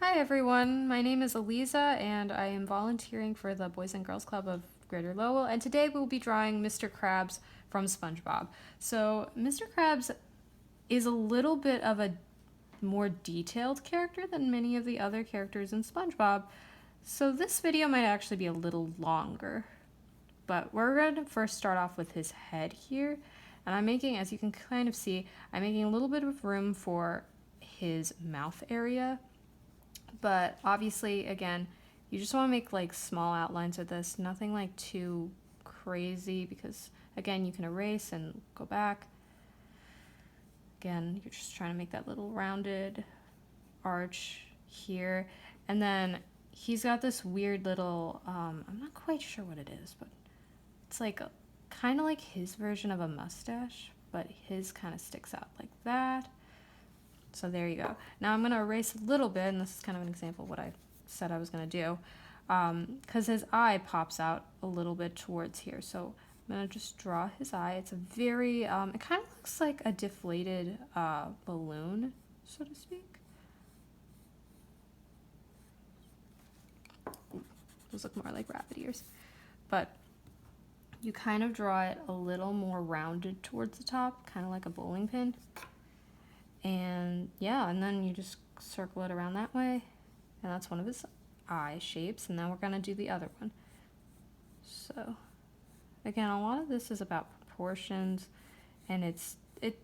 Hi everyone, my name is Eliza and I am volunteering for the Boys and Girls Club of Greater Lowell, and today we'll be drawing Mr. Krabs from SpongeBob. So Mr. Krabs is a little bit of a more detailed character than many of the other characters in SpongeBob, so this video might actually be a little longer. But we're going to first start off with his head here, and I'm making, as you can kind of see, I'm making a little bit of room for his mouth area. But obviously, again, you just want to make like small outlines with this, nothing like too crazy, because again, you can erase and go back. Again, you're just trying to make that little rounded arch here. And then he's got this weird little, I'm not quite sure what it is, but it's like kind of like his version of a mustache, but his kind of sticks out like that. So there you go. Now I'm going to erase a little bit, and this is kind of an example of what I said I was going to do, because his eye pops out a little bit towards here. So I'm going to just draw his eye. It's a very, it kind of looks like a deflated balloon, so to speak. Ooh, those look more like rabbit ears. But you kind of draw it a little more rounded towards the top, kind of like a bowling pin. And yeah, and then you just circle it around that way, and that's one of his eye shapes. And then we're gonna do the other one. So again, a lot of this is about proportions, and it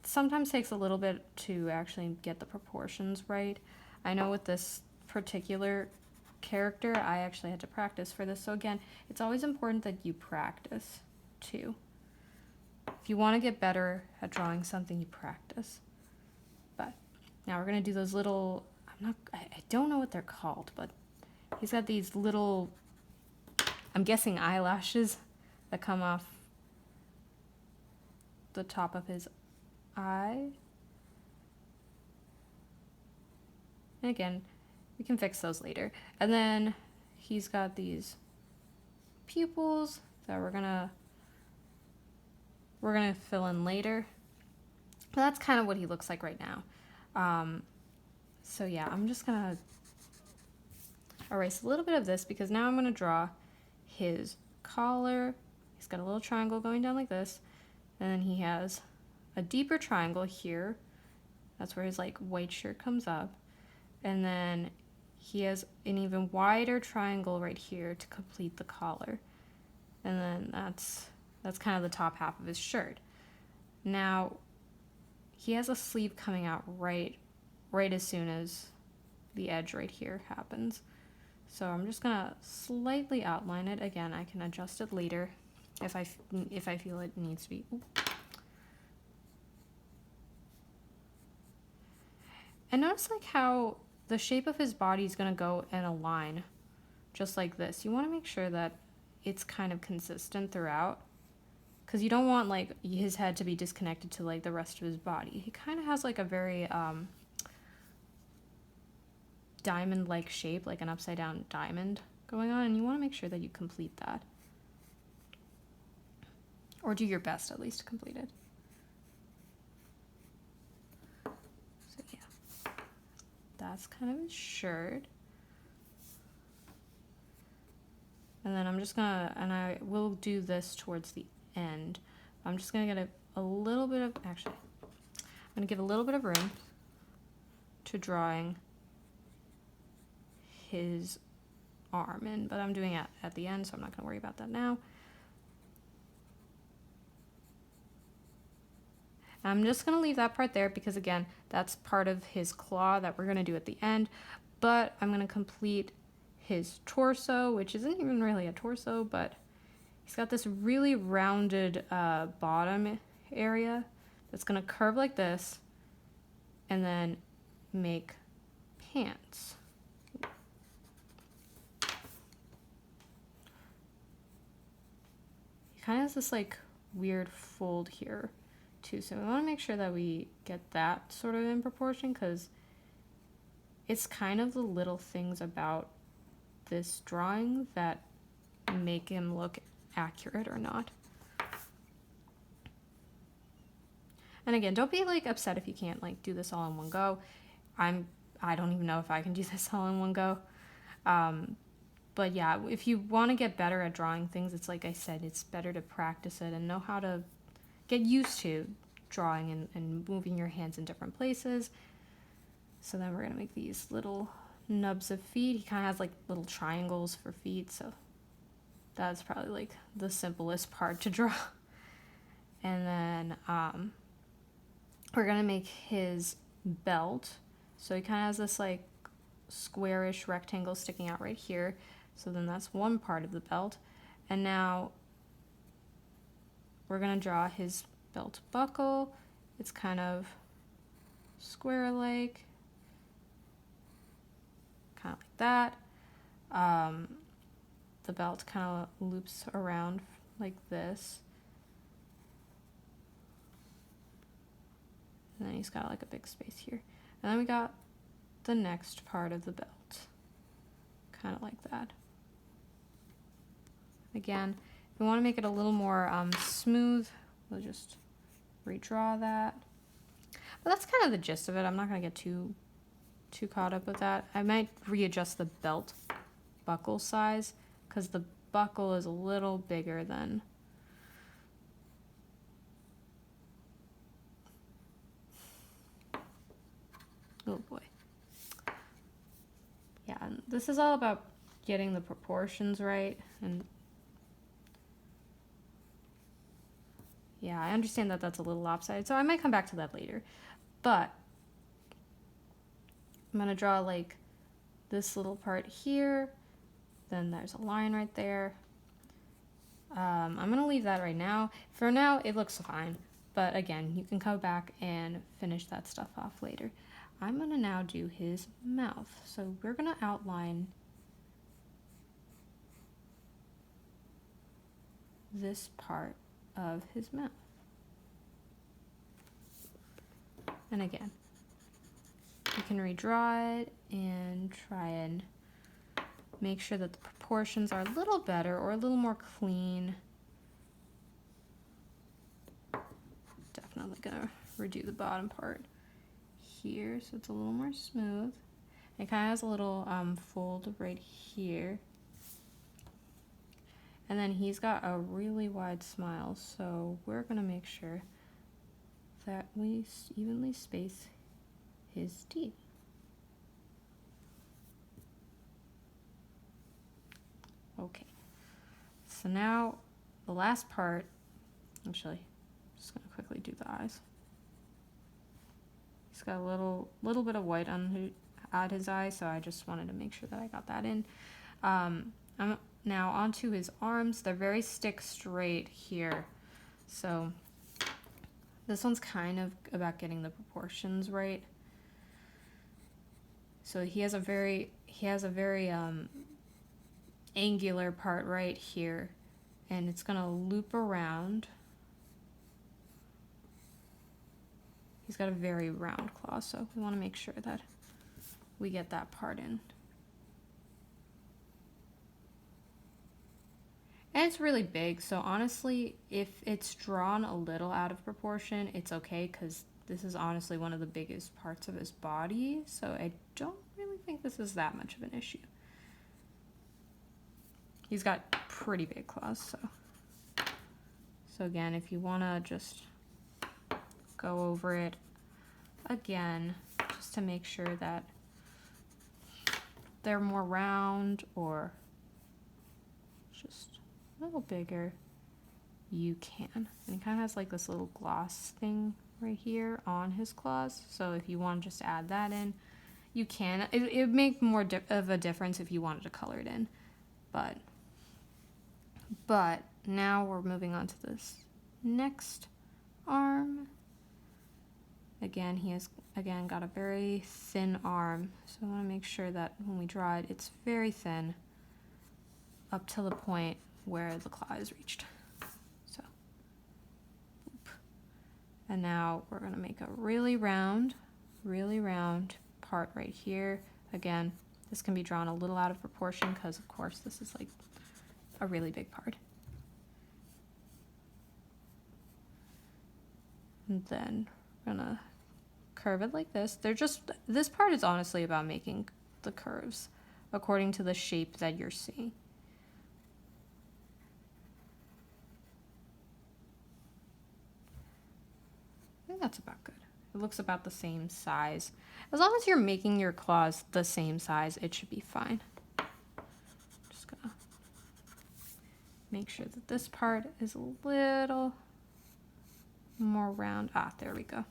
sometimes takes a little bit to actually get the proportions right. I know with this particular character, I actually had to practice for this. So again, it's always important that you practice too. If you want to get better at drawing something, you practice. Now we're gonna do those little, I don't know what they're called, but he's got these little, I'm guessing eyelashes that come off the top of his eye. And again, we can fix those later. And then he's got these pupils that we're gonna fill in later. But that's kind of what he looks like right now. So yeah, I'm just gonna erase a little bit of this, because now I'm gonna draw his collar. He's got a little triangle going down like this, and then he has a deeper triangle here. That's where his like white shirt comes up, and then he has an even wider triangle right here to complete the collar, and then that's kind of the top half of his shirt. Now he has a sleeve coming out right as soon as the edge right here happens. So I'm just gonna slightly outline it. Again, I can adjust it later if I feel it needs to be. Ooh. And notice like how the shape of his body is gonna go in a line, just like this. You want to make sure that it's kind of consistent throughout, because you don't want like his head to be disconnected to like the rest of his body. He kind of has like a very diamond-like shape, like an upside down diamond going on, and you want to make sure that you complete that, or do your best at least to complete it. So yeah, that's kind of his shirt. And then I'm just gonna, and I will do this towards the end. I'm just gonna get a little bit of, actually, I'm gonna give a little bit of room to drawing his arm in, but I'm doing it at the end, so I'm not gonna worry about that now. I'm just gonna leave that part there, because again, that's part of his claw that we're gonna do at the end, but I'm gonna complete his torso, which isn't even really a torso, but he's got this really rounded bottom area that's gonna curve like this, and then make pants. He kind of has this like weird fold here too, so we want to make sure that we get that sort of in proportion, because it's kind of the little things about this drawing that make him look accurate or not. And again, don't be like upset if you can't like do this all in one go. I don't even know if I can do this all in one go. But yeah, if you want to get better at drawing things, it's like I said, it's better to practice it and know how to get used to drawing and moving your hands in different places. So then we're going to make these little nubs of feet. He kind of has like little triangles for feet, so that's probably like the simplest part to draw. And then we're going to make his belt. So he kind of has this like squarish rectangle sticking out right here. So then that's one part of the belt. And now we're going to draw his belt buckle. It's kind of square-like, kind of like that. The belt kind of loops around like this. And then he's got like a big space here. And then we got the next part of the belt, kind of like that. Again, if we want to make it a little more smooth, we'll just redraw that. But that's kind of the gist of it. I'm not going to get too caught up with that. I might readjust the belt buckle size because the buckle is a little bigger than oh boy. Yeah, and this is all about getting the proportions right. And yeah, I understand that that's a little lopsided, so I might come back to that later. But I'm going to draw like this little part here. Then there's a line right there. I'm going to leave that right now. For now, it looks fine. But again, you can come back and finish that stuff off later. I'm going to now do his mouth. So we're going to outline this part of his mouth. And again, you can redraw it and try and make sure that the proportions are a little better or a little more clean. Definitely gonna redo the bottom part here so it's a little more smooth. It kind of has a little fold right here. And then he's got a really wide smile, so we're gonna make sure that we evenly space his teeth. Okay, so now the last part, actually, I'm just gonna quickly do the eyes. He's got a little bit of white at his eye, so I just wanted to make sure that I got that in. I'm now onto his arms. They're very stick straight here, so this one's kind of about getting the proportions right. So he has a very angular part right here, and it's gonna loop around. He's got a very round claw, so we want to make sure that we get that part in. And it's really big, so honestly, if it's drawn a little out of proportion, it's okay, because this is honestly one of the biggest parts of his body, so I don't really think this is that much of an issue. He's got pretty big claws, so again, if you want to just go over it again, just to make sure that they're more round or just a little bigger, you can. And he kind of has like this little gloss thing right here on his claws, so if you want to just add that in, you can. It would make more of a difference if you wanted to color it in, but now we're moving on to this next arm. Again, he has got a very thin arm, so I want to make sure that when we draw it, it's very thin up to the point where the claw is reached. So, boop. And now we're going to make a really round part right here. Again, this can be drawn a little out of proportion because, of course, this is like a really big part. And then we're going to curve it like this. This part is honestly about making the curves according to the shape that you're seeing. I think that's about good. It looks about the same size. As long as you're making your claws the same size, it should be fine. Just gonna make sure that this part is a little more round. Ah, there we go.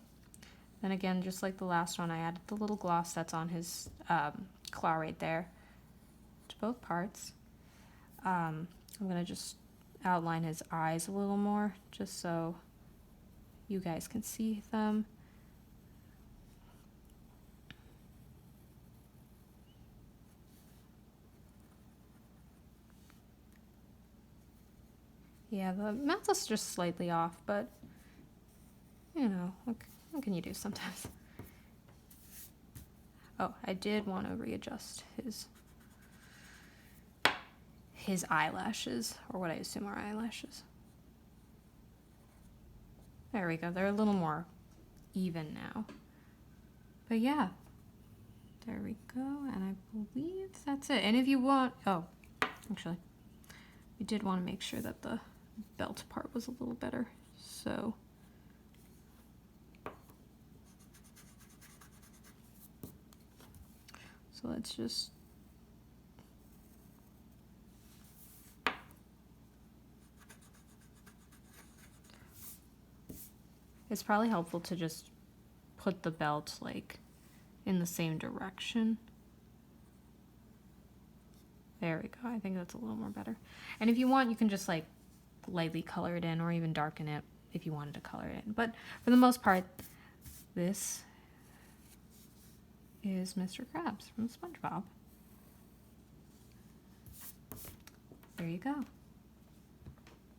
Then again, just like the last one, I added the little gloss that's on his claw right there to both parts. I'm gonna just outline his eyes a little more, just so you guys can see them. Yeah, the mouth is just slightly off, but you know, what can you do sometimes? Oh, I did want to readjust his eyelashes, or what I assume are eyelashes. There we go. They're a little more even now. But yeah, there we go. And I believe that's it. And if you want, oh, actually, you did want to make sure that the belt part was a little better. So let's just it's probably helpful to just put the belt like in the same direction. There we go. I think that's a little more better. And if you want, you can just like lightly color it in or even darken it if you wanted to color it in. But for the most part, this is Mr. Krabs from SpongeBob. There you go.